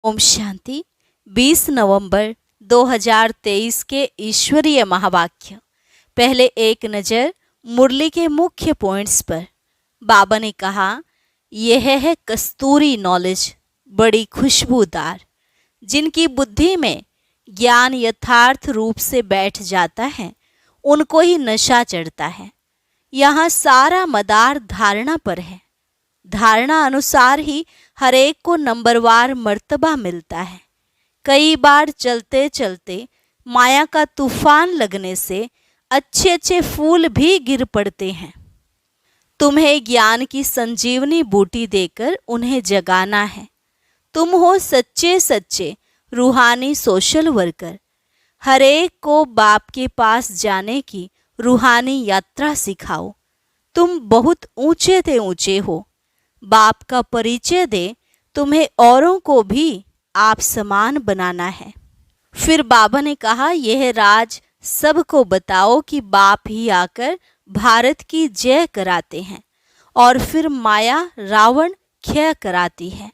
ओम शांति। 20 नवंबर 2023 के ईश्वरीय महावाक्य। पहले एक नज़र मुरली के मुख्य पॉइंट्स पर। बाबा ने कहा, यह है कस्तूरी नॉलेज, बड़ी खुशबूदार, जिनकी बुद्धि में ज्ञान यथार्थ रूप से बैठ जाता है, उनको ही नशा चढ़ता है। यहाँ सारा मदार धारणा पर है। धारणा अनुसार ही हर एक को नंबरवार मर्तबा मिलता है। कई बार चलते चलते माया का तूफान लगने से अच्छे अच्छे फूल भी गिर पड़ते हैं। तुम्हें ज्ञान की संजीवनी बूटी देकर उन्हें जगाना है। तुम हो सच्चे सच्चे रूहानी सोशल वर्कर। हर एक को बाप के पास जाने की रूहानी यात्रा सिखाओ। तुम बहुत ऊंचे से ऊंचे हो। बाप का परिचय दे, तुम्हें औरों को भी आप समान बनाना है। फिर बाबा ने कहा, यह राज सबको बताओ कि बाप ही आकर भारत की जय कराते हैं और फिर माया रावण क्षय कराती है।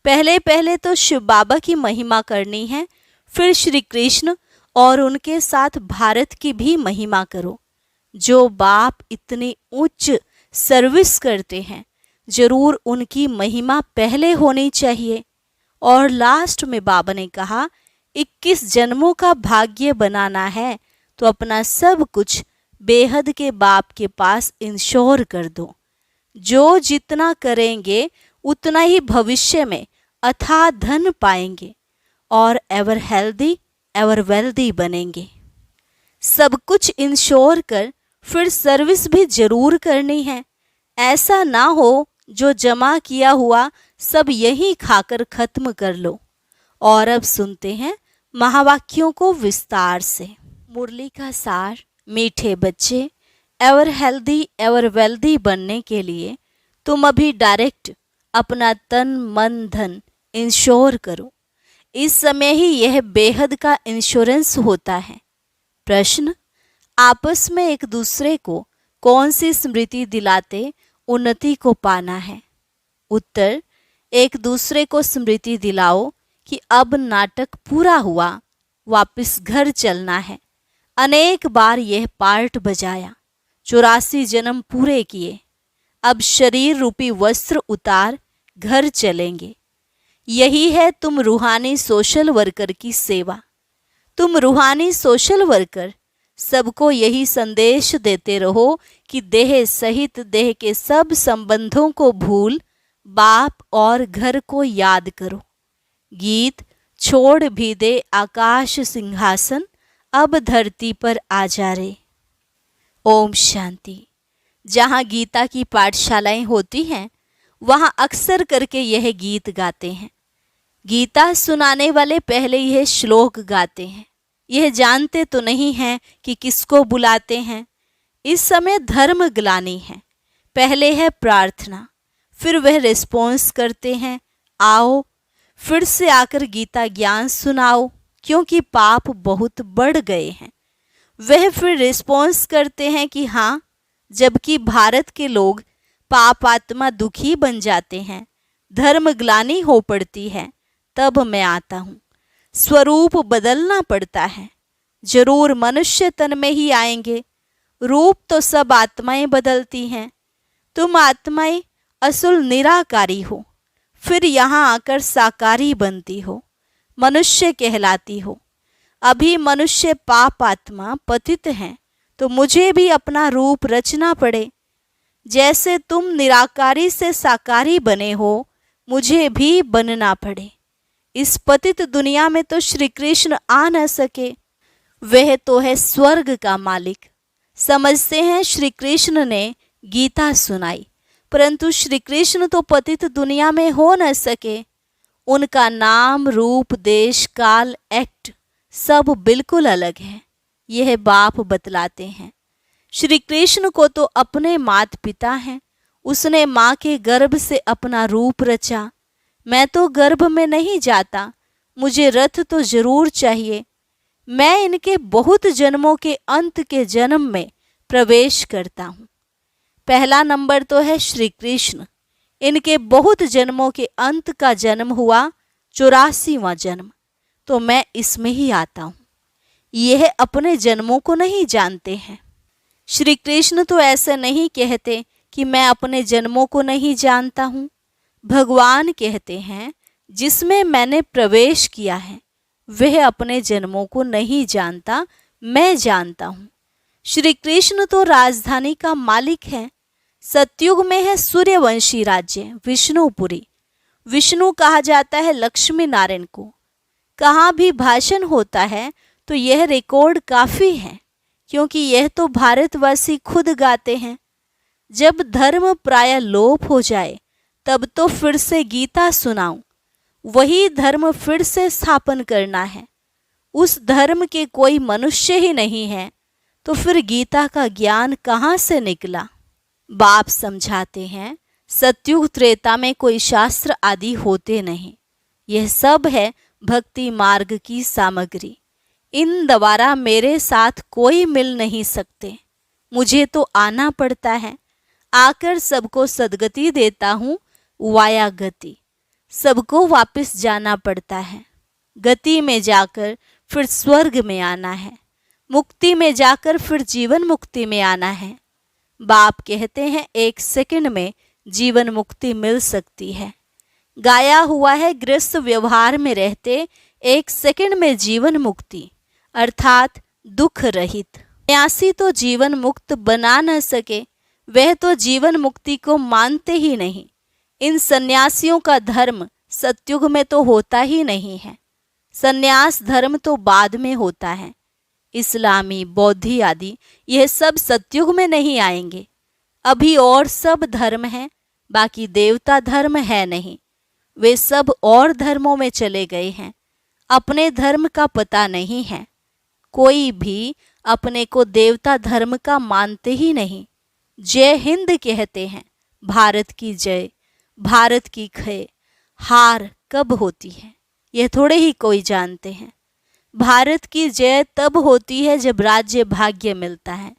पहले पहले तो शिव बाबा की महिमा करनी है, फिर श्री कृष्ण और उनके साथ भारत की भी महिमा करो। जो बाप इतनी उच्च सर्विस करते हैं, जरूर उनकी महिमा पहले होनी चाहिए। और लास्ट में बाबा ने कहा, 21 जन्मों का भाग्य बनाना है तो अपना सब कुछ बेहद के बाप के पास इंश्योर कर दो। जो जितना करेंगे उतना ही भविष्य में अथाह धन पाएंगे और एवर हेल्दी एवर वेल्दी बनेंगे। सब कुछ इंश्योर कर फिर सर्विस भी जरूर करनी है। ऐसा ना हो जो जमा किया हुआ सब यही खाकर खत्म कर लो। और अब सुनते हैं महावाक्यों को विस्तार से। मुरली का सार। मीठे बच्चे, एवर हेल्दी एवर वेल्दी बनने के लिए तुम अभी डायरेक्ट अपना तन मन धन इंश्योर करो। इस समय ही यह बेहद का इंश्योरेंस होता है। प्रश्न, आपस में एक दूसरे को कौन सी स्मृति दिलाते उन्नति को पाना है? उत्तर, एक दूसरे को स्मृति दिलाओ कि अब नाटक पूरा हुआ, वापस घर चलना है। अनेक बार यह पार्ट बजाया, 84 जन्म पूरे किए। अब शरीर रूपी वस्त्र उतार घर चलेंगे। यही है तुम रूहानी सोशल वर्कर की सेवा। तुम रूहानी सोशल वर्कर सबको यही संदेश देते रहो कि देह सहित देह के सब संबंधों को भूल बाप और घर को याद करो। गीत, छोड़ भी दे आकाश सिंहासन, अब धरती पर आ जा रे। ओम शांति। जहाँ गीता की पाठशालाएं होती हैं, वहाँ अक्सर करके यह गीत गाते हैं। गीता सुनाने वाले पहले यह श्लोक गाते हैं। यह जानते तो नहीं हैं कि किसको बुलाते हैं। इस समय धर्म ग्लानि है। पहले है प्रार्थना, फिर वह रिस्पॉन्स करते हैं, आओ फिर से आकर गीता ज्ञान सुनाओ, क्योंकि पाप बहुत बढ़ गए हैं। वह फिर रिस्पॉन्स करते हैं कि हाँ, जबकि भारत के लोग पाप आत्मा दुखी बन जाते हैं, धर्म ग्लानि हो पड़ती है, तब मैं आता हूँ। स्वरूप बदलना पड़ता है। जरूर मनुष्य तन में ही आएंगे। रूप तो सब आत्माएं बदलती हैं। तुम आत्माएं असुल निराकारी हो, फिर यहाँ आकर साकारी बनती हो, मनुष्य कहलाती हो। अभी मनुष्य पाप आत्मा पतित हैं, तो मुझे भी अपना रूप रचना पड़े। जैसे तुम निराकारी से साकारी बने हो, मुझे भी बनना पड़े। इस पतित दुनिया में तो श्री कृष्ण आ न सके। वह तो है स्वर्ग का मालिक। समझते हैं श्री कृष्ण ने गीता सुनाई, परंतु श्री कृष्ण तो पतित दुनिया में हो न सके। उनका नाम, रूप, देश, काल, एक्ट सब बिल्कुल अलग है। यह बाप बतलाते हैं। श्री कृष्ण को तो अपने माता पिता हैं। उसने माँ के गर्भ से अपना रूप रचा। मैं तो गर्भ में नहीं जाता, मुझे रथ तो जरूर चाहिए। मैं इनके बहुत जन्मों के अंत के जन्म में प्रवेश करता हूँ। पहला नंबर तो है श्री कृष्ण। इनके बहुत जन्मों के अंत का जन्म हुआ 84वां जन्म, तो मैं इसमें ही आता हूँ। यह अपने जन्मों को नहीं जानते हैं। श्री कृष्ण तो ऐसे नहीं कहते कि मैं अपने जन्मों को नहीं जानता हूँ। भगवान कहते हैं जिसमें मैंने प्रवेश किया है वह अपने जन्मों को नहीं जानता, मैं जानता हूँ। श्री कृष्ण तो राजधानी का मालिक है। सतयुग में है सूर्यवंशी राज्य विष्णुपुरी। विष्णु कहा जाता है लक्ष्मी नारायण को। कहाँ भी भाषण होता है तो यह रिकॉर्ड काफ़ी है, क्योंकि यह तो भारतवासी खुद गाते हैं। जब धर्म प्राय लोप हो जाए तब तो फिर से गीता सुनाऊं। वही धर्म फिर से स्थापन करना है। उस धर्म के कोई मनुष्य ही नहीं है तो फिर गीता का ज्ञान कहाँ से निकला। बाप समझाते हैं सतयुग त्रेता में कोई शास्त्र आदि होते नहीं। यह सब है भक्ति मार्ग की सामग्री। इन द्वारा मेरे साथ कोई मिल नहीं सकते। मुझे तो आना पड़ता है। आकर सबको सद्गति देता हूँ वाया गति। सबको वापस जाना पड़ता है। गति में जाकर फिर स्वर्ग में आना है। मुक्ति में जाकर फिर जीवन मुक्ति में आना है। बाप कहते हैं 1 सेकंड में जीवन मुक्ति मिल सकती है। गाया हुआ है गृहस्थ व्यवहार में रहते 1 सेकंड में जीवन मुक्ति, अर्थात दुख रहित। सन्यासी तो जीवन मुक्त बना न सके, वह तो जीवन मुक्ति को मानते ही नहीं। इन सन्यासियों का धर्म सतयुग में तो होता ही नहीं है। सन्यास धर्म तो बाद में होता है। इस्लामी, बौद्धि आदि यह सब सतयुग में नहीं आएंगे। अभी और सब धर्म हैं, बाकी देवता धर्म है नहीं। वे सब और धर्मों में चले गए हैं। अपने धर्म का पता नहीं है। कोई भी अपने को देवता धर्म का मानते ही नहीं। जय हिंद कहते हैं, भारत की जय, भारत की खय। हार कब होती है यह थोड़े ही कोई जानते हैं। भारत की जय तब होती है जब राज्य भाग्य मिलता है,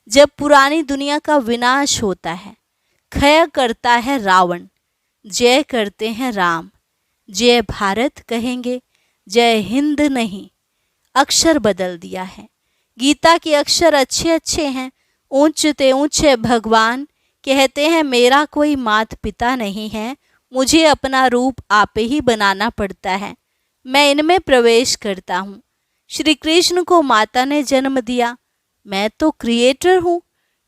जब पुरानी दुनिया का विनाश होता है। क्षय करता है रावण, जय करते हैं राम। जय भारत कहेंगे, जय हिंद नहीं। अक्षर बदल दिया है। गीता के अक्षर अच्छे अच्छे हैं। ऊंचते ऊंचे भगवान कहते हैं मेरा कोई मात पिता नहीं है, मुझे अपना रूप आपे ही बनाना पड़ता है। मैं इनमें प्रवेश करता हूँ। श्री कृष्ण को माता ने जन्म दिया, मैं तो क्रिएटर हूँ।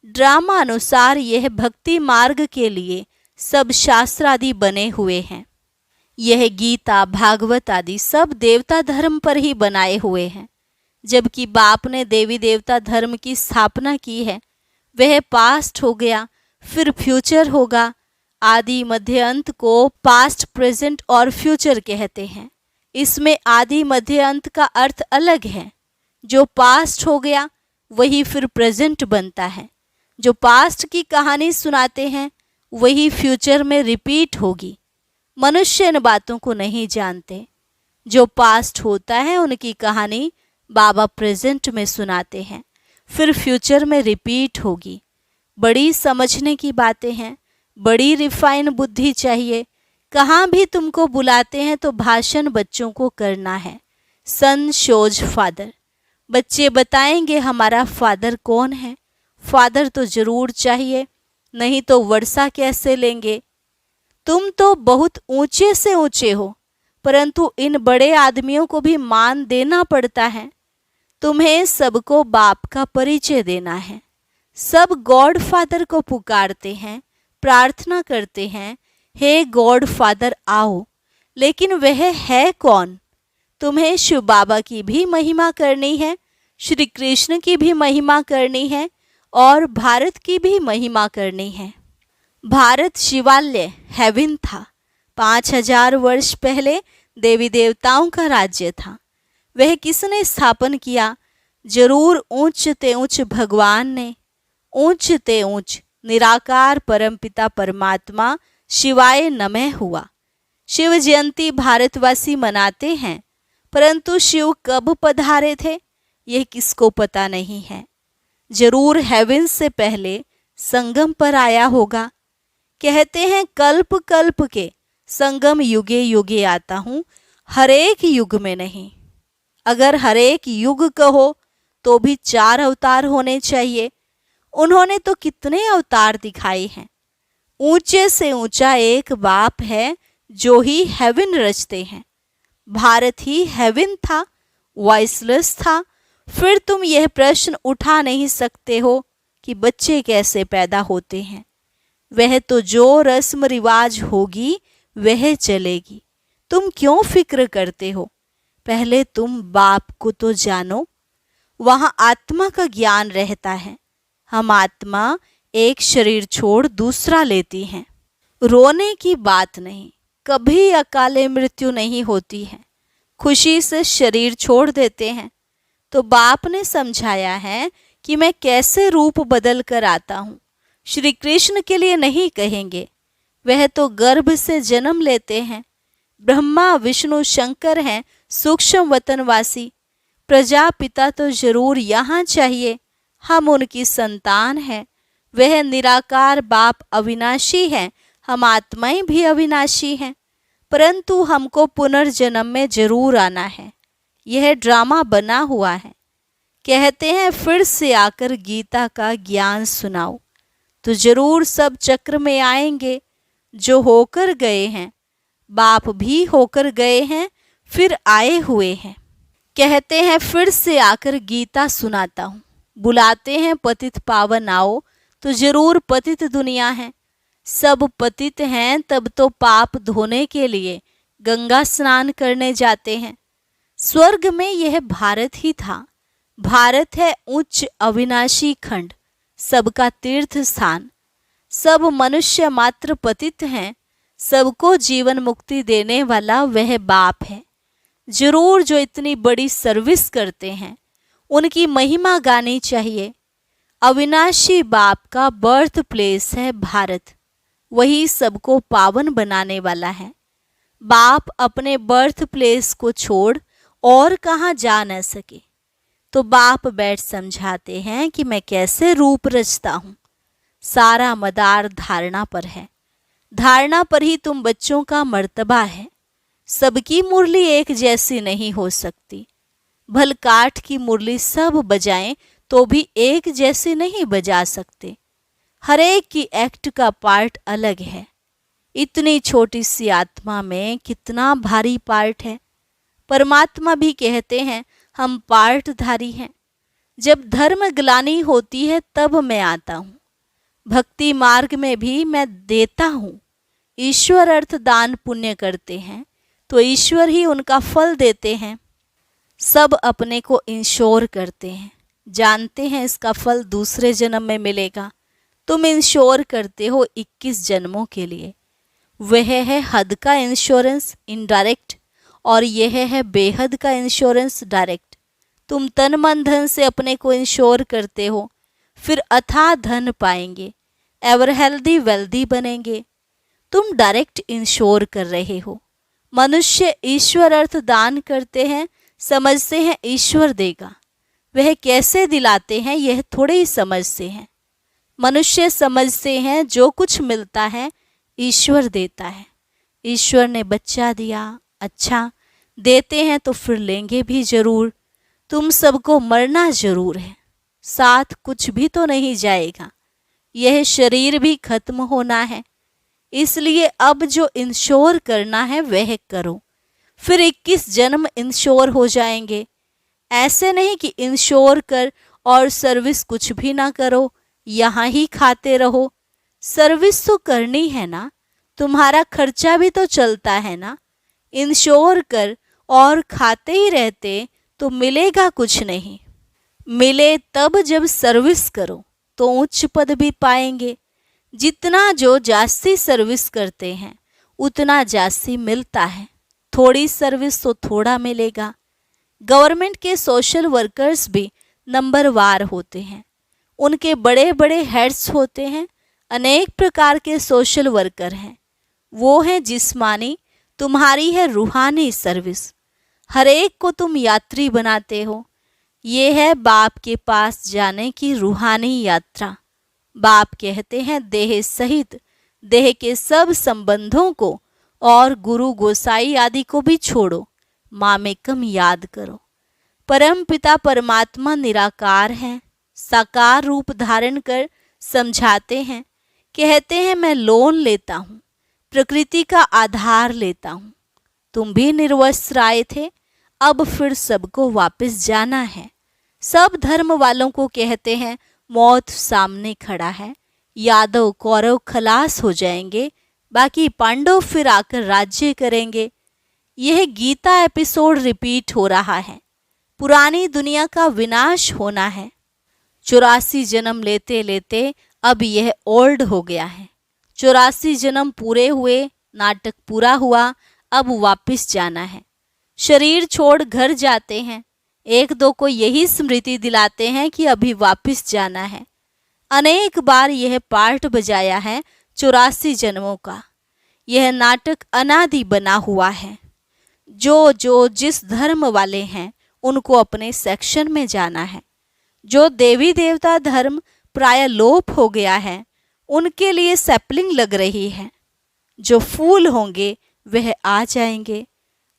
ड्रामा अनुसार यह भक्ति मार्ग के लिए सब शास्त्र आदि बने हुए हैं। यह गीता, भागवत आदि सब देवता धर्म पर ही बनाए हुए हैं। जबकि बाप ने देवी देवता धर्म की स्थापना की है। वह पास्ट हो गया, फिर फ्यूचर होगा। आदि मध्य अंत को पास्ट, प्रेजेंट और फ्यूचर कहते हैं। इसमें आदि मध्य अंत का अर्थ अलग है। जो पास्ट हो गया वही फिर प्रेजेंट बनता है। जो पास्ट की कहानी सुनाते हैं वही फ्यूचर में रिपीट होगी। मनुष्य इन बातों को नहीं जानते। जो पास्ट होता है उनकी कहानी बाबा प्रेजेंट में सुनाते हैं, फिर फ्यूचर में रिपीट होगी। बड़ी समझने की बातें हैं, बड़ी रिफाइन बुद्धि चाहिए। कहाँ भी तुमको बुलाते हैं तो भाषण बच्चों को करना है। सन शोज फादर, बच्चे बताएंगे हमारा फादर कौन है। फादर तो जरूर चाहिए, नहीं तो वर्षा कैसे लेंगे। तुम तो बहुत ऊंचे से ऊंचे हो, परंतु इन बड़े आदमियों को भी मान देना पड़ता है। तुम्हें सबको बाप का परिचय देना है। सब गॉड फादर को पुकारते हैं, प्रार्थना करते हैं, हे गॉड फादर आओ, लेकिन वह है कौन। तुम्हें शिव बाबा की भी महिमा करनी है, श्री कृष्ण की भी महिमा करनी है और भारत की भी महिमा करनी है। भारत शिवालय हेवन था। 5000 वर्ष पहले देवी देवताओं का राज्य था। वह किसने स्थापन किया? जरूर ऊंचते ऊंच भगवान ने। ऊंचते ऊंच निराकार परमपिता परमात्मा शिवाय नमः हुआ। शिव जयंती भारतवासी मनाते हैं, परंतु शिव कब पधारे थे यह किसको पता नहीं है। जरूर हेवन से पहले संगम पर आया होगा। कहते हैं कल्प कल्प के संगम युगे युगे आता हूँ, हर एक युग में नहीं। अगर हर एक युग कहो तो भी 4 अवतार होने चाहिए। उन्होंने तो कितने अवतार दिखाए हैं। ऊंचे से ऊंचा एक बाप है जो ही हेवन रचते हैं। भारत ही हेवन था, वॉइसलेस था। फिर तुम यह प्रश्न उठा नहीं सकते हो कि बच्चे कैसे पैदा होते हैं। वह तो जो रस्म रिवाज होगी वह चलेगी। तुम क्यों फिक्र करते हो? पहले तुम बाप को तो जानो। वहां आत्मा का ज्ञान रहता है। हम आत्मा एक शरीर छोड़ दूसरा लेती हैं। रोने की बात नहीं, कभी अकाले मृत्यु नहीं होती है। खुशी से शरीर छोड़ देते हैं। तो बाप ने समझाया है कि मैं कैसे रूप बदल कर आता हूँ। श्री कृष्ण के लिए नहीं कहेंगे, वह तो गर्भ से जन्म लेते हैं। ब्रह्मा विष्णु शंकर हैं सूक्ष्म वतनवासी। प्रजापिता तो जरूर यहाँ चाहिए। हम उनकी संतान हैं। वह निराकार बाप अविनाशी हैं, हम आत्माएं भी अविनाशी हैं। परंतु हमको पुनर्जन्म में जरूर आना है। यह ड्रामा बना हुआ है। कहते हैं फिर से आकर गीता का ज्ञान सुनाओ, तो जरूर सब चक्र में आएंगे। जो होकर गए हैं, बाप भी होकर गए हैं, फिर आए हुए हैं। कहते हैं फिर से आकर गीता सुनाता हूँ। बुलाते हैं पतित पावन आओ, तो जरूर पतित दुनिया है। सब पतित हैं तब तो पाप धोने के लिए गंगा स्नान करने जाते हैं। स्वर्ग में यह भारत ही था। भारत है उच्च अविनाशी खंड, सबका तीर्थ स्थान। सब मनुष्य मात्र पतित हैं। सबको जीवन मुक्ति देने वाला वह बाप है। जरूर जो इतनी बड़ी सर्विस करते हैं उनकी महिमा गानी चाहिए। अविनाशी बाप का बर्थ प्लेस है भारत। वही सबको पावन बनाने वाला है। बाप अपने बर्थ प्लेस को छोड़ और कहाँ जा न सके, तो बाप बैठ समझाते हैं कि मैं कैसे रूप रचता हूँ। सारा मदार धारणा पर है। धारणा पर ही तुम बच्चों का मर्तबा है। सबकी मुरली एक जैसी नहीं हो सकती। भल काठ की मुरली सब बजाएं तो भी एक जैसी नहीं बजा सकते। हर एक की एक्ट का पार्ट अलग है। इतनी छोटी सी आत्मा में कितना भारी पार्ट है। परमात्मा भी कहते हैं हम पार्टधारी हैं। जब धर्म ग्लानि होती है तब मैं आता हूँ। भक्ति मार्ग में भी मैं देता हूँ। ईश्वर अर्थ दान पुण्य करते हैं तो ईश्वर ही उनका फल देते हैं। सब अपने को इंश्योर करते हैं, जानते हैं इसका फल दूसरे जन्म में मिलेगा। तुम इंश्योर करते हो 21 जन्मों के लिए। वह है हद का इंश्योरेंस इनडायरेक्ट, और यह है बेहद का इंश्योरेंस डायरेक्ट। तुम तन मन धन से अपने को इंश्योर करते हो, फिर अथाह धन पाएंगे, एवर हेल्दी वेल्दी बनेंगे। तुम डायरेक्ट इंश्योर कर रहे हो। मनुष्य ईश्वर अर्थ दान करते हैं, समझते हैं ईश्वर देगा। वह कैसे दिलाते हैं यह थोड़े ही समझते हैं। मनुष्य समझते हैं जो कुछ मिलता है ईश्वर देता है। ईश्वर ने बच्चा दिया, अच्छा देते हैं तो फिर लेंगे भी जरूर। तुम सबको मरना जरूर है, साथ कुछ भी तो नहीं जाएगा। यह शरीर भी खत्म होना है। इसलिए अब जो इंश्योर करना है वह करो, फिर 21 जन्म इंश्योर हो जाएंगे। ऐसे नहीं कि इंश्योर कर और सर्विस कुछ भी ना करो, यहाँ ही खाते रहो। सर्विस तो करनी है ना, तुम्हारा खर्चा भी तो चलता है ना। इंश्योर कर और खाते ही रहते तो मिलेगा कुछ नहीं। मिले तब जब सर्विस करो तो उच्च पद भी पाएंगे। जितना जो जास्ती सर्विस करते हैं उतना जास्ती मिलता है। थोड़ी सर्विस तो थोड़ा मिलेगा। गवर्नमेंट के सोशल वर्कर्स भी नंबरवार होते हैं। उनके बड़े बड़े हेड्स होते हैं। अनेक प्रकार के सोशल वर्कर हैं। वो है जिस्मानी, तुम्हारी है रूहानी सर्विस। हर एक को तुम यात्री बनाते हो। ये है बाप के पास जाने की रूहानी यात्रा। बाप कहते हैं देह सहित देह के सब संबंधों को और गुरु गोसाई आदि को भी छोड़ो, मामेकम याद करो। परम पिता परमात्मा निराकार हैं, साकार रूप धारण कर समझाते हैं, कहते हैं मैं लोन लेता हूँ, प्रकृति का आधार लेता हूँ। तुम भी निर्वस्त्र आए थे, अब फिर सबको वापस जाना है। सब धर्म वालों को कहते हैं मौत सामने खड़ा है, यादव कौरव खलास हो जाएंगे, बाकी पांडव फिर आकर राज्य करेंगे। यह गीता एपिसोड रिपीट हो रहा है। पुरानी दुनिया का विनाश होना है। 84 जन्म लेते लेते अब यह ओल्ड हो गया है। 84 जन्म पूरे हुए, नाटक पूरा हुआ, अब वापस जाना है। शरीर छोड़ घर जाते हैं, एक दो को यही स्मृति दिलाते हैं कि अभी वापस जाना है। अनेक बार यह पार्ट बजाया है 84 जन्मों का। यह नाटक अनादि बना हुआ है। जो जिस धर्म वाले हैं उनको अपने सेक्शन में जाना है। जो देवी देवता धर्म प्राय लोप हो गया है उनके लिए सैपलिंग लग रही है। जो फूल होंगे वह आ जाएंगे।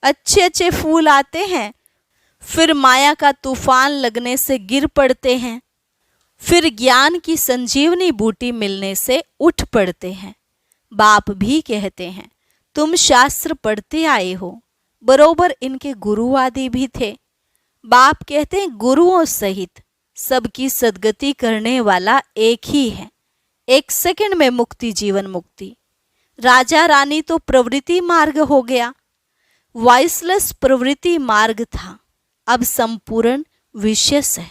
अच्छे अच्छे फूल आते हैं, फिर माया का तूफान लगने से गिर पड़ते हैं, फिर ज्ञान की संजीवनी बूटी मिलने से उठ पड़ते हैं। बाप भी कहते हैं तुम शास्त्र पढ़ते आए हो, बरोबर इनके गुरु आदि भी थे। बाप कहते हैं गुरुओं सहित सबकी सद्गति करने वाला एक ही है। 1 सेकंड में मुक्ति, जीवन मुक्ति। राजा रानी तो प्रवृत्ति मार्ग हो गया, वॉइसलेस प्रवृत्ति मार्ग था, अब संपूर्ण विशेष है।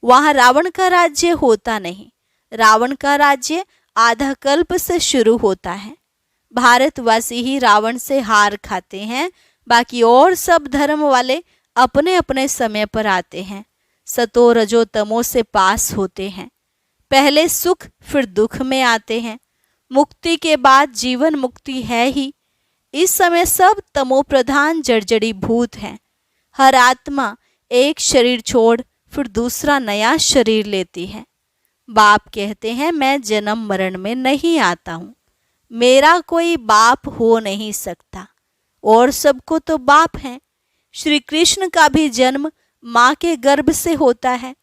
वहां रावण का राज्य होता नहीं। रावण का राज्य आधा कल्प से शुरू होता है। भारतवासी ही रावण से हार खाते हैं, बाकी और सब धर्म वाले अपने अपने समय पर आते हैं, सतो रजो तमो से पास होते हैं। पहले सुख फिर दुख में आते हैं। मुक्ति के बाद जीवन मुक्ति है ही। इस समय सब तमो प्रधान जड़जड़ी भूत हैं। हर आत्मा एक शरीर छोड़ फिर दूसरा नया शरीर लेती है। बाप कहते हैं मैं जन्म मरण में नहीं आता हूँ, मेरा कोई बाप हो नहीं सकता, और सबको तो बाप हैं। श्री कृष्ण का भी जन्म माँ के गर्भ से होता है।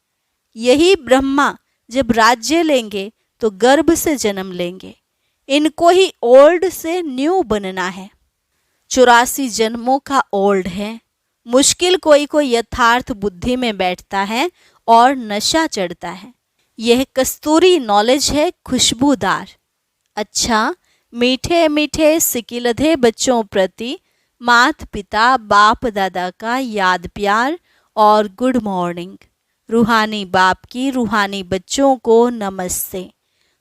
यही ब्रह्मा जब राज्य लेंगे तो गर्भ से जन्म लेंगे। इनको ही ओल्ड से न्यू बनना है। 84 जन्मों का ओल्ड है। मुश्किल कोई कोई यथार्थ बुद्धि में बैठता है और नशा चढ़ता है। यह कस्तूरी नॉलेज है, खुशबूदार। अच्छा, मीठे मीठे सिकिलधे बच्चों प्रति माता पिता बाप दादा का याद प्यार और गुड मॉर्निंग। रूहानी बाप की रूहानी बच्चों को नमस्ते।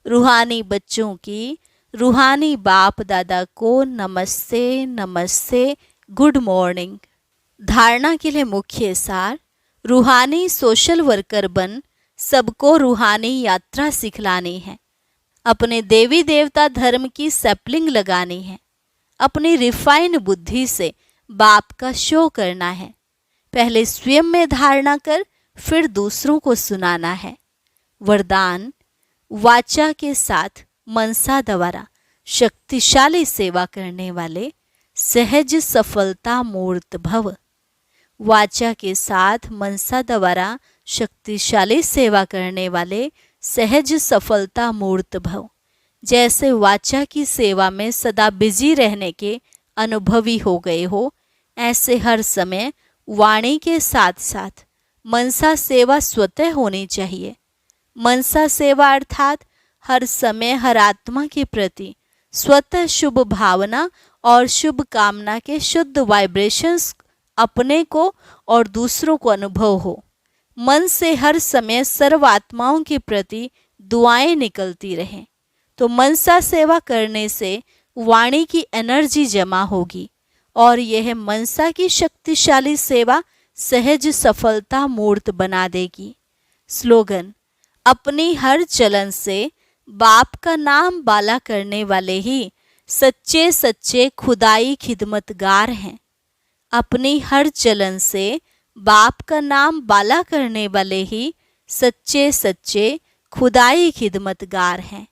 रूहानी बच्चों की रूहानी बाप दादा को नमस्ते नमस्ते, गुड मॉर्निंग। धारणा के लिए मुख्य सार, रूहानी सोशल वर्कर बन सबको रूहानी यात्रा सिखलानी है। अपने देवी देवता धर्म की सैपलिंग लगानी है। अपनी रिफाइन बुद्धि से बाप का शो करना है। पहले स्वयं में धारणा कर फिर दूसरों को सुनाना है। वरदान, वाचा के साथ मनसा द्वारा शक्तिशाली सेवा करने वाले सहज सफलता मूर्त भव। वाचा के साथ मनसा द्वारा शक्तिशाली सेवा करने वाले सहज सफलता मूर्त भव। जैसे वाचा की सेवा में सदा बिजी रहने के अनुभवी हो गए हो, ऐसे हर समय वाणी के साथ साथ मनसा सेवा स्वतः होनी चाहिए। मनसा सेवा अर्थात हर समय हर आत्मा के प्रति स्वतः शुभ भावना और शुभ कामना के शुद्ध वाइब्रेशंस अपने को और दूसरों को अनुभव हो। मन से हर समय सर्व आत्माओं के प्रति दुआएं निकलती रहें, तो मनसा सेवा करने से वाणी की एनर्जी जमा होगी और यह मनसा की शक्तिशाली सेवा सहज सफलता मूर्त बना देगी। स्लोगन, अपनी हर चलन से बाप का नाम बाला करने वाले ही सच्चे सच्चे खुदाई खिदमतगार हैं। अपनी हर चलन से बाप का नाम बाला करने वाले ही सच्चे सच्चे खुदाई खिदमतगार हैं।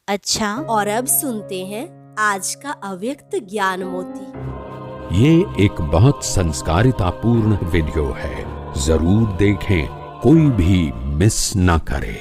अच्छा, और अब सुनते हैं आज का अव्यक्त ज्ञान मोती। ये एक बहुत संस्कारितापूर्ण वीडियो है, जरूर देखें, कोई भी मिस ना करे।